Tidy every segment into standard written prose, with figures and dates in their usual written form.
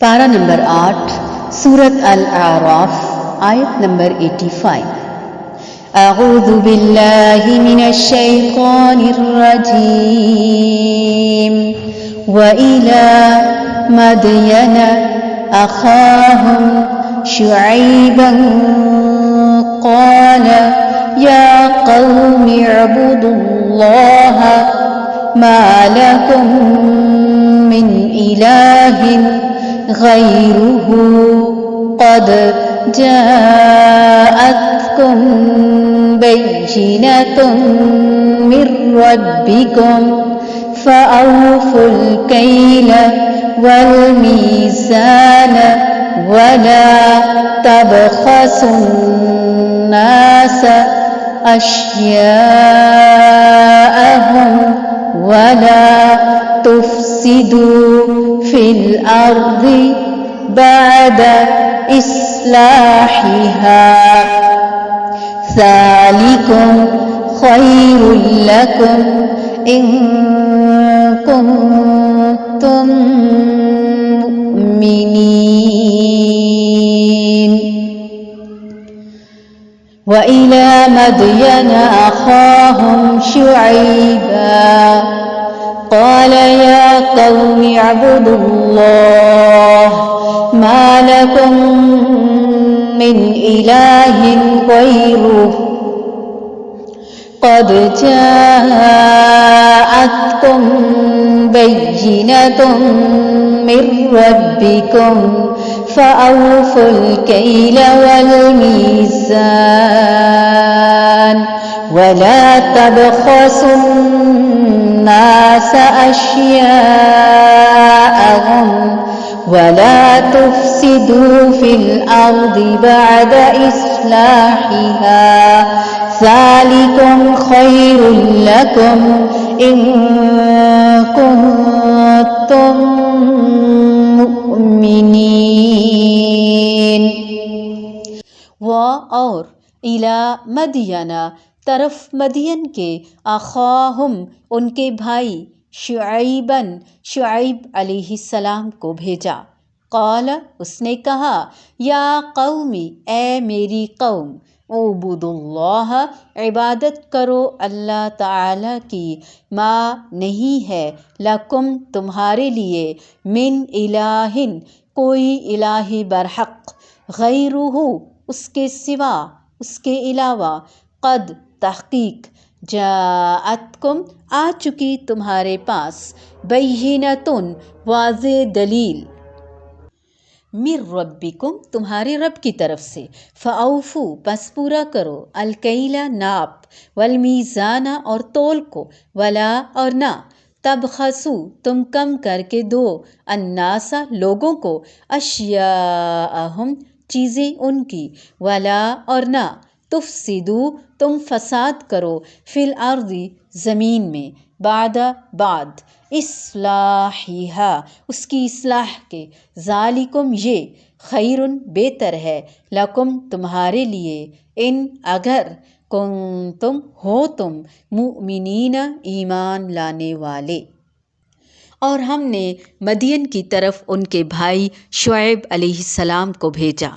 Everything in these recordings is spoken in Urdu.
پارہ نمبر 8 سورت الاعراف آیت نمبر 85۔ اعوذ باللہ من الشیطان الرجیم وَإِلَى مَدْيَنَ أَخَاهُمْ شُعَيْبًا قَالَ يَا قَوْمِ اعْبُدُوا اللَّهَ مَا لَكُمْ مِنْ إِلَٰهٍ غَيْرُهُ قَدْ جَاءَتْكُمْ بَيِّنَةٌ مِّن رَّبِّكُمْ فَأَوْفُوا الْكَيْلَ وَالْمِيزَانَ وَلَا تَبْخَسُوا النَّاسَ أَشْيَاءَهُمْ وَلَا تُفْسِدُوا فِي الْأَرْضِ بَعْدَ إِصْلَاحِهَا ذَلِكُمْ خَيْرٌ لَكُمْ إِن كُنتُم مُّؤْمِنِينَ۔ وَإِلَى مَدْيَنَ أَخَاهُمْ شُعَيْبًا قَالَ يَا قَوْمِ اعْبُدُوا اللَّهَ مَا لَكُمْ مِنْ إِلَٰهٍ غَيْرُهُ قَدْ جَاءَتْكُمْ بَيِّنَةٌ مِّن رَّبِّكُمْ فَأَوْفُوا الْكَيْلَ وَالْمِيزَانَ وَلَا تَبْخَسُوا النَّاسَ أَشْيَاءَهُمْ وَلَا تُفْسِدُوا فِي الْأَرْضِ بَعْدَ إِصْلَاحِهَا ذَلِكُمْ خَيْرٌ لَكُمْ إِن كُنتُم مُّؤْمِنِينَ۔ اور اِلیٰ مدین طرف مدین کے اخاہم ان کے بھائی شعیباً شعیب علیہ السلام کو بھیجا۔ قال اس نے کہا یا قومی اے میری قوم اعبدوا اللہ عبادت کرو اللہ تعالیٰ کی ما نہیں ہے لکم تمہارے لیے من الہ کوئی الہ برحق غیرہ اس کے سوا اس کے علاوہ قد تحقیق جاءتکم آ چکی تمہارے پاس بینۃ واضح دلیل من ربکم تمہارے رب کی طرف سے فاوفوا پس پورا کرو الکیلا ناپ والمیزان اور تول کو ولا اور نہ تبخسو تم کم کر کے دو الناس لوگوں کو اشیاءہم چیزیں ان کی ولا اور نہ تفسدو تم فساد کرو فی الارض زمین میں بعد اصلاحیہا اس کی اصلاح کے ذالکم یہ خیرن بہتر ہے لکم تمہارے لیے ان اگر کنتم ہو تم مؤمنین ایمان لانے والے۔ اور ہم نے مدین کی طرف ان کے بھائی شعیب علیہ السلام کو بھیجا۔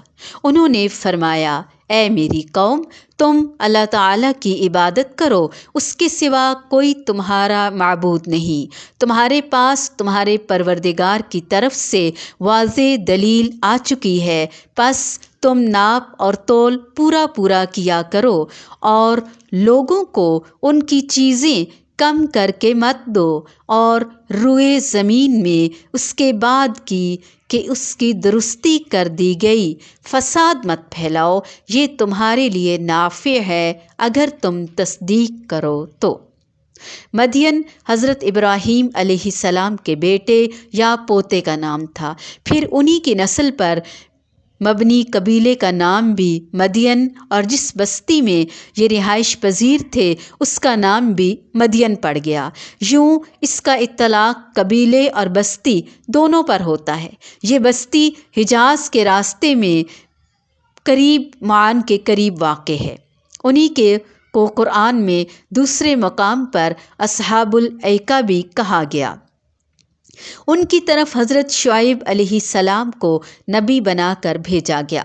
انہوں نے فرمایا اے میری قوم تم اللہ تعالیٰ کی عبادت کرو اس کے سوا کوئی تمہارا معبود نہیں۔ تمہارے پاس تمہارے پروردگار کی طرف سے واضح دلیل آ چکی ہے پس تم ناپ اور تول پورا پورا کیا کرو اور لوگوں کو ان کی چیزیں کم کر کے مت دو اور روئے زمین میں اس کے بعد کہ اس کی درستی کر دی گئی فساد مت پھیلاؤ یہ تمہارے لیے نافع ہے اگر تم تصدیق کرو تو۔ مدین حضرت ابراہیم علیہ السلام کے بیٹے یا پوتے کا نام تھا، پھر انہی کی نسل پر مبنی قبیلے کا نام بھی مدین اور جس بستی میں یہ رہائش پذیر تھے اس کا نام بھی مدین پڑ گیا۔ یوں اس کا اطلاق قبیلے اور بستی دونوں پر ہوتا ہے۔ یہ بستی حجاز کے راستے میں قریب معان کے قریب واقع ہے۔ انہی کے کو قرآن میں دوسرے مقام پر اصحاب الایکہ بھی کہا گیا۔ ان کی طرف حضرت شعیب علیہ السلام کو نبی بنا کر بھیجا گیا۔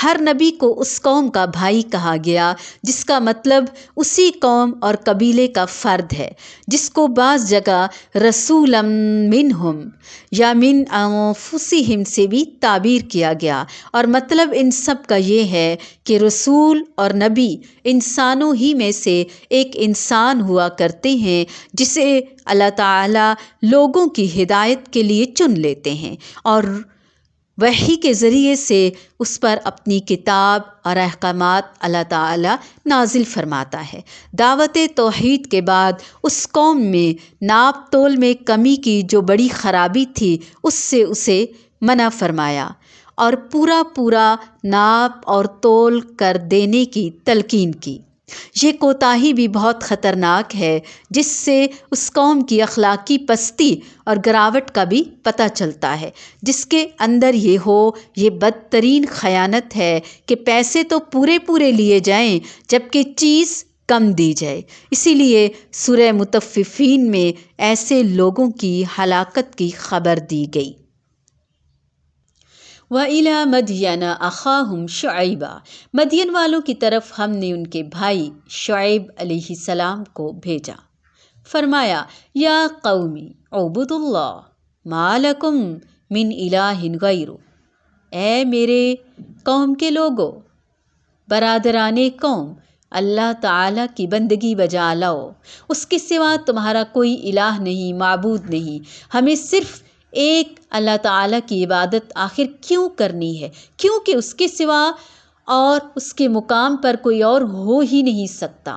ہر نبی کو اس قوم کا بھائی کہا گیا، جس کا مطلب اسی قوم اور قبیلے کا فرد ہے، جس کو بعض جگہ رسولا منہم یا من انفسہم سے بھی تعبیر کیا گیا، اور مطلب ان سب کا یہ ہے کہ رسول اور نبی انسانوں ہی میں سے ایک انسان ہوا کرتے ہیں جسے اللہ تعالیٰ لوگوں کی ہدایت کے لیے چن لیتے ہیں اور وحی کے ذریعے سے اس پر اپنی کتاب اور احکامات اللہ تعالیٰ نازل فرماتا ہے۔ دعوت توحید کے بعد اس قوم میں ناپ تول میں کمی کی جو بڑی خرابی تھی اس سے اسے منع فرمایا اور پورا ناپ اور تول کر دینے کی تلقین کی۔ یہ کوتاہی بھی بہت خطرناک ہے، جس سے اس قوم کی اخلاقی پستی اور گراوٹ کا بھی پتہ چلتا ہے۔ جس کے اندر یہ ہو، یہ بدترین خیانت ہے کہ پیسے تو پورے لیے جائیں جبکہ چیز کم دی جائے۔ اسی لیے سورہ مطففین میں ایسے لوگوں کی ہلاکت کی خبر دی گئی۔ وَإِلَى مَدْيَنَ أَخَاهُمْ شُعَيْبًا، مدین والوں کی طرف ہم نے ان کے بھائی شعیب علیہ السلام کو بھیجا۔ فرمایا، یا قومی اعبدوا اللہ ما لکم من الہ غیرہ، اے میرے قوم کے لوگو، برادران قوم، اللہ تعالیٰ کی بندگی بجا لاؤ، اس کے سوا تمہارا کوئی الہ نہیں، معبود نہیں۔ ہمیں صرف ایک اللہ تعالیٰ کی عبادت آخر کیوں کرنی ہے؟ کیونکہ اس کے سوا اور اس کے مقام پر کوئی اور ہو ہی نہیں سکتا۔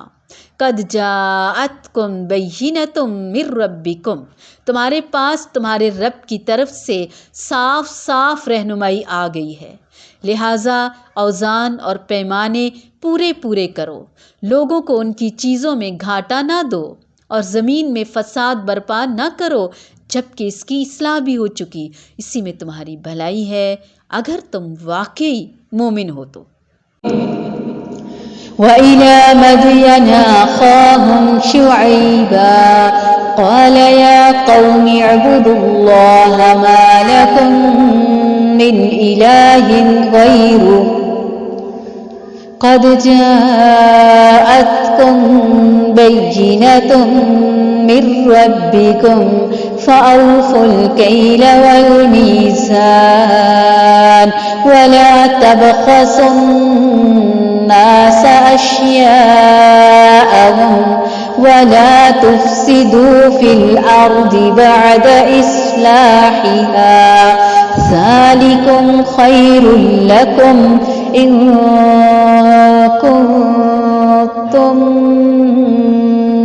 قد جاءتکم بینۃ من ربکم، تمہارے پاس تمہارے رب کی طرف سے صاف رہنمائی آ گئی ہے، لہٰذا اوزان اور پیمانے پورے کرو، لوگوں کو ان کی چیزوں میں گھاٹا نہ دو اور زمین میں فساد برپا نہ کرو جبکہ اس کی اصلاح بھی ہو چکی، اسی میں تمہاری بھلائی ہے اگر تم واقعی مومن ہو تو۔ وَإِلَى مَدْيَنَ أَخَاهُمْ شُعَيْبًا قَالَ يَا قَوْمِ اعْبُدُوا اللَّهَ مَا لَكُم مِّنْ إِلَٰهٍ غَيْرُهُ قَدْ جَاءَتْكُم بَيِّنَةٌ مِّن رَّبِّكُمْ فَأَوْفُوا الْكَيْلَ وَالْمِيزَانَ وَلَا تَبْخَسُوا النَّاسَ أَشْيَاءَهُمْ وَلَا تُفْسِدُوا فِي الْأَرْضِ بَعْدَ إِصْلَاحِهَا ذَلِكُمْ خَيْرٌ لَّكُمْ إِن كُنتُم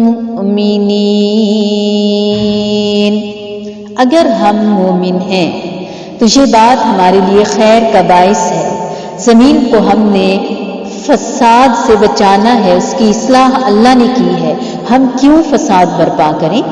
مُّؤْمِنِينَ۔ اگر ہم مومن ہیں تو یہ بات ہمارے لیے خیر کا باعث ہے۔ زمین کو ہم نے فساد سے بچانا ہے، اس کی اصلاح اللہ نے کی ہے، ہم کیوں فساد برپا کریں؟